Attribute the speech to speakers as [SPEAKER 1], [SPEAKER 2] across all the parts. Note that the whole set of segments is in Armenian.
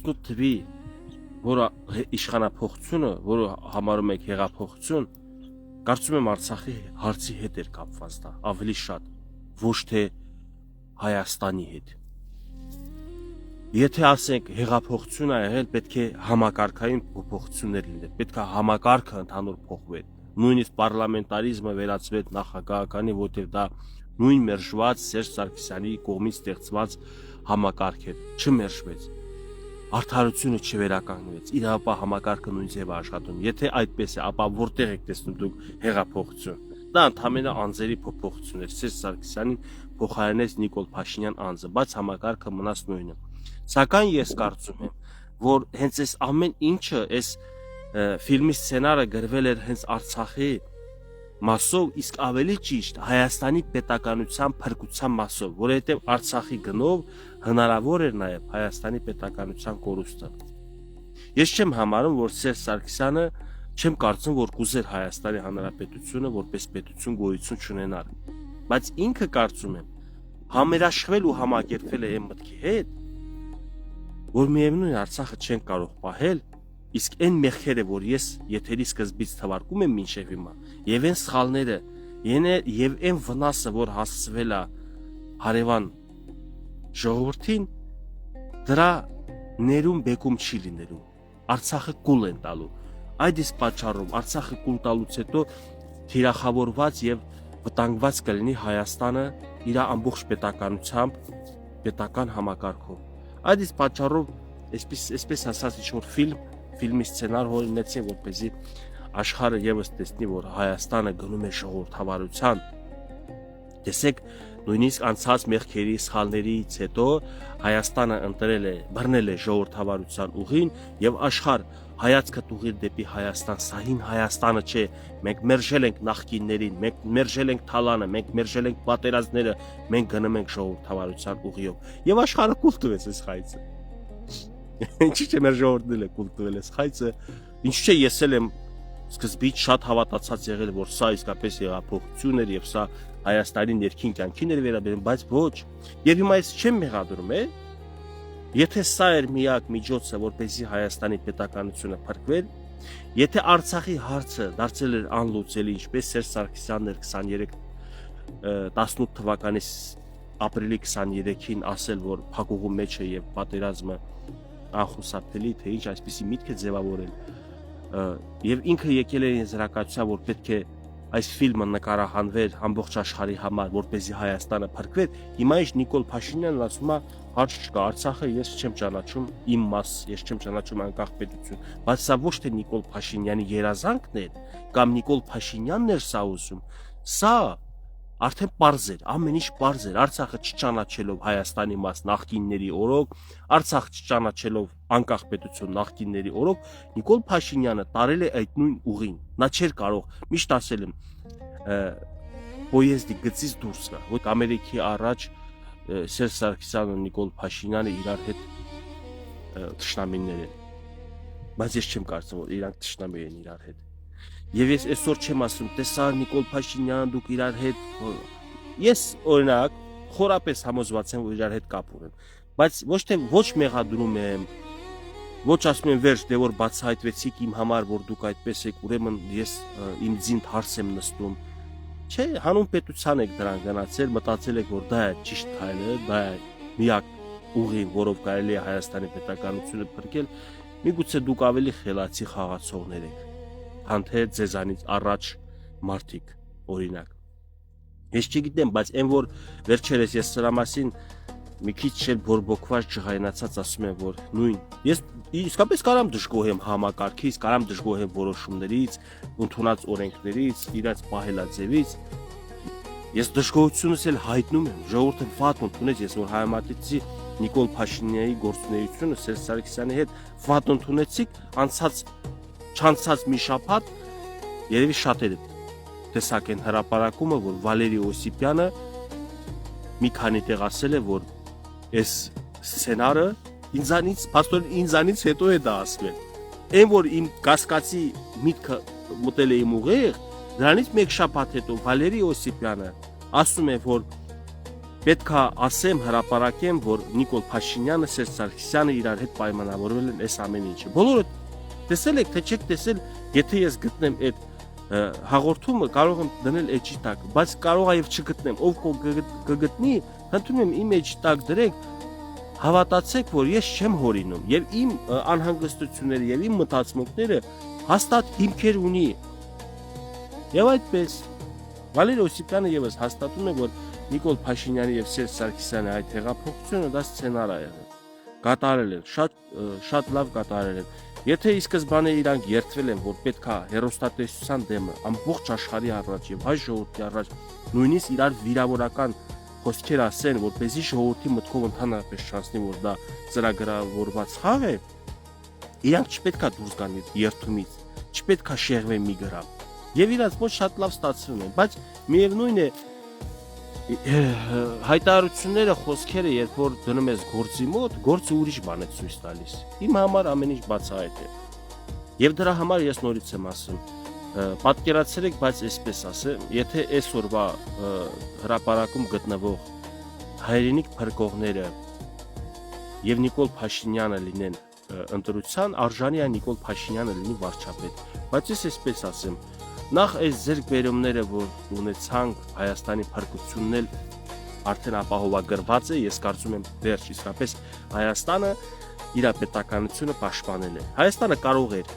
[SPEAKER 1] 18 թվի, որը իշխանափոխությունը, որը համարում եք հեղափոխություն, կարծում եմ Արցախի հարցի հետ էր կապված դա, ավելի շատ, ոչ թե Հայաստանի հետ։ Եթե ասենք հեղափոխություն է եղել, պետք է համակարգային փոփոխություններ լինեն, պետք է համակարգը ընդհանուր փոխվեր, նույնիսկ պարլամենտարիզմը վերածվեր նախագահականի, որտեղ դա նույն մերժված Սերժ Սարգսյանի կողմից ստեղծված համակարգ էր, չմերժվեց, արդարությունը չվերականգնվեց, իրավապահ համակարգը նույն ձև աշխատում։ Եթե այդպես է, ապա որտեղ եք տեսնում դուք հեղափոխություն։ Դա ընդհանրապես անձերի փոփոխություն էր, Սերժ Սարգսյանին փոխարինեց Նիկոլ Փաշինյան անձը, բայց համակարգը մնաց նույնը։ Սակայն ես կարծում եմ, որ հենց այս ամեն ինչը, այս ֆիլմի սցենարը գրվել էր հենց Արցախի մասով, իսկ ավելի ճիշտ Հայաստանի պետականության փրկության մասով, որովհետև Արցախի գնով հնարավոր էր նաև Հայաստանի պետականության կորուստը։ Ես չեմ համարում, որ Սերժ Սարգսյանը, չեմ կարծում, որ կուզեր Հայաստանի Հանրապետությունը որպես պետություն գոյություն չունենար, բայց ինքը կարծում եմ համերաշխվել ու համակերպվել է այն մտքի հետ, որ միևնույն Արցախը չեն կարող պահել, իսկ այն մեղքերը, որ ես եթերի սկզբից թվարկում եմ մինչև հիմա, եւ այն սխալները, եւ այն վնասը, որ հասցվել է հարևան ժողովրդին, դրա ներում բեկում չի լինելու։ Արցախը կուլ են տալու։ Այդ իսկ պատճառով Արցախը կուլ տալուց հետո թիրախավորված եւ վտանգված կլինի Հայաստանը իր ամբողջ պետականությամբ, պետական համակարգով։ Այդ իսկ պատճառով այսպես ասած ինչ-որ ֆիլմի սցենար հորինեցին, որպեսզի աշխարհը եւս տեսնի, որ Հայաստանը գնում է ժողովրդավարության։ Տեսեք, նույնիսկ անցած մեղքերի սխալներից հետո Հայաստանը բռնել է ժողովրդավարության ուղին եւ աշխարհ հայացքը ուղղի դեպի Հայաստան, սա հին Հայաստանը չէ, մենք մերժել ենք նախկիններին, մենք մերժել ենք թալանը, մենք մերժել ենք պատերազմները, մենք գնում ենք ժողովրդավարության ուղիով։ Եվ աշխարհը կուլ տվեց այս խայծը։ Ինչի՞ չէ մեր ժողովուրդն է կուլ տվել այս խայծը, ինչու՞ չէ ես եմ սկզբից շատ հավատացած եղել, որ սա իսկապես հեղափոխություն էր եւ սա Հայաստանի ներքին կյանքին էր վերաբերում, բայց ոչ։ Եվ հիմա ես չեմ մեղադրում, եթե սա էր միակ միջոցը, որպեսզի Հայաստանի պետականությունը փրկվեր, եթե Արցախի հարցը դարձել էր անլուծելի, ինչպես Սերժ Սարգսյանն էր 18 թվականի ապրիլի 23-ին ասել, որ փակուղու մեջ է եւ պատերազմը անխուսափելի, թե ինչ այսպիսի միտք է ձևավորել, եւ ինքը եկել է եզրակացության, որ պետք է այս ֆիլմը նկարահանվեր ամբողջ աշխարհի համար, որպեսզի Հայաստանը փրկվեր, հիմա ինչ Նիկոլ Փաշինյանն ասում է, հարց չկա, Արցախը ես չեմ ճանաչում իմ մաս, ես չեմ ճանաչում անկախ պետություն, բայց սա ոչ թե Նիկոլ Փաշինյանի երազանքն էր, կամ Նիկոլ Փաշինյանն էր սա ուզում, սա արդեն պարզ էր, ամեն ինչ պարզ էր, Արցախը չճանաչելով Հայաստանի մաս նախկինների օրոք, Արցախ չճանաչելով անկախ պետություն նախկինների օրոք, Նիկոլ Փաշինյանը տարել է այդ նույն ուղին, նա չէր կարող, միշտ ասել եմ, պոեզդի գծից դուրս գա, որ Ամերիկի առաջ Սերժ Սարգսյանն ու Նիկոլ Փաշինյանը իրար հետ թշնամիներ են, բայց ես չեմ կարծում, որ իրանք թշնամի են իրար հետ։ Եվ ես այսօր չեմ ասում, տեսա Նիկոլ Փաշինյան, դուք իրար հետ, ես օրինակ խորապես համոզված եմ, որ իրար հետ կապ ունեմ, բայց ոչ թե ոչ մեղադրում եմ, ոչ ասում եմ վերջ, դե որ բացահայտվեցիք իմ համար, որ դուք այդպես եք, ուրեմն ես իմ ձինդ հարց եմ նստում, չէ, հանուն պետության եք դրան գնացել, մտածել եք, որ դա է ճիշտ քայլը, դա է միակ ուղին, որով կարելի է Հայաստանի պետականությունը փրկել, միգուցե դուք ավելի խելացի խաղացողներ եք, քան թե ձեզանից առաջ մարդիկ, օրինակ։ Ես չգիտեմ, բայց այն որ վերջերս ես սրա մասին մի քիչ շել բորբոքված ջղայնացած ասում եմ, որ նույն ես իսկապես կարամ դժգոհեմ համակարգից, կարամ դժգոհեմ որոշումներից, ընդունած օրենքներից, իրաց պահելաձևից։ Ես դժգոհությունս էլ հայտնում եմ, ժողովուրդը վատ ընդունեց, ես որ հայամատեցի Նիկոլ Փաշինյանի գործունեությունը Սերժ Սարգսյանի հետ վատ ընդունեցիք, չանցած մի շաբաթ երևի շատերը տեսակ են հրապարակումը, որ Վալերի Օսիպյանը մի քանի տեղ ասել է, որ այս սցենարը ինձանից հետո է դա ասվել։ Այն որ իմ կասկածի միտքը մտել է իմ ուղեղ, դրանից մեկ շաբաթ հետո Վալերի Օսիպյանը ասում է, որ պետք է ասեմ, հրապարակեմ, որ Նիկոլ Փաշինյանը, Սերժ Սարգսյանը իրար հետ պայմանավորվել են այս ամեն ինչը։ Բոլորը տեսել եք, թե չեք տեսել, եթե ես գտնեմ այդ հաղորդումը, կարող եմ դնել էջի տակ, բայց կարող է եւ չգտնեմ, ով կգտնի, խնդրում եմ իմ էջի տակ դրեք, հավատացեք, որ ես չեմ հորինում եւ իմ անհանգստությունները եւ իմ մտածմունքները հաստատ հիմքեր ունի։ Եվ այդպես Վալերի Օսիպյանը եւս հաստատում է, որ Նիկոլ Փաշինյանի եւ Սերժ Սարգսյանի այդ հեղափոխությունը դա սցենար է եղել։ Կատարել են, շատ լավ կատարել են։ Եթե ի սկզբանե իրանք երթվել են, որ պետքա հերոստատեսության դեմը ամբողջ աշխարհի առաջ եւ հայ ժողովրդի առաջ նույնիսկ իրար վիրավորական խոսքեր ասեն, որպեսզի ժողովրդի մտքով ընդհանրապես չանցնի, որ դա ծրագրավորված խաղ է, իրանք չպետքա դուրս գան երթումից, չպետքա շեղվեն մի գրամ։ Եվ իրաց ոչ շատ լավ ստացվում է, բայց միևնույն է հայտարարությունները, խոսքերը, երբ որ դնում ես գործի մոտ, գործը ուրիշ բան է ցույց տալիս։ Իմ համար ամեն ինչ բացահայտ է։ Եվ դրա համար ես նորից եմ ասում, պատկերացրեք, բայց այսպես ասեմ, եթե այսօրվա հրապարակում գտնվող հայրենիք փրկողները եւ Նիկոլ Փաշինյանը լինեն ընտրության, արժանի է Նիկոլ Փաշինյանը լինի վարչապետ։ Բայց ես այսպես ասեմ, նախ այս ձեռքբերումները, որ ունեցանք, Հայաստանի փրկությունն էլ արդեն ապահովագրված է, ես կարծում եմ վերջ իսկապես Հայաստանը իր պետականությունը պաշտպանել է։ Հայաստանը կարող էր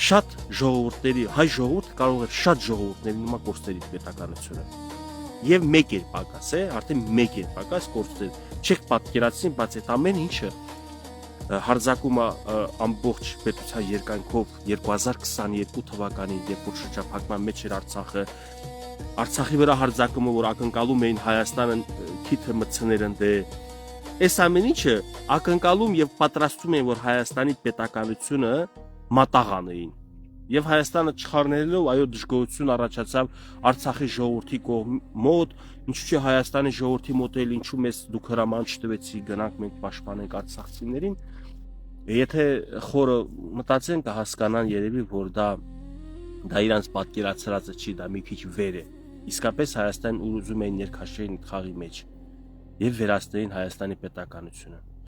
[SPEAKER 1] շատ ժողովուրդների, հայ ժողովուրդը կարող էր շատ ժողովուրդների նման կորցնել իր պետականությունը։ Եվ մեկ էր պակաս, արդեն մեկ էր պակաս կորցնել։ Չեք պատկերացնի, բայց այդ ամեն ինչը հարձակումը ամբողջ պետության երկայնքով 2022 թվականին, երբ որ շրջափակման մեջ էր Արցախը, Արցախի վրա հարձակումը, որ ակնկալում էին Հայաստանը քիթը մտցներ ընդե, այս ամեն ինչը ակնկալում եւ պատրաստում էին, որ Հայաստանի պետականությունը մատաղ անեին։ Եվ Հայաստանը չխառնելով, այո, դժգոհություն առաջացավ Արցախի ժողովրդի մոտ, ինչու՞ չէ Հայաստանի ժողովրդի մոտ էլ ինչու մեզ դուք հրաման չտվեցիք, գնանք մենք պաշտպանենք արցախցիներին։ Եթե խորը մտածեն կհասկանան երևի, որ դա իրանց պատկերացրածը չի, դա մի քիչ վեր է։ Իսկապես Հայաստանն ուզում էին ներքաշեին խաղի մեջ եւ վերացնեին Հայաստանի պետականությունը։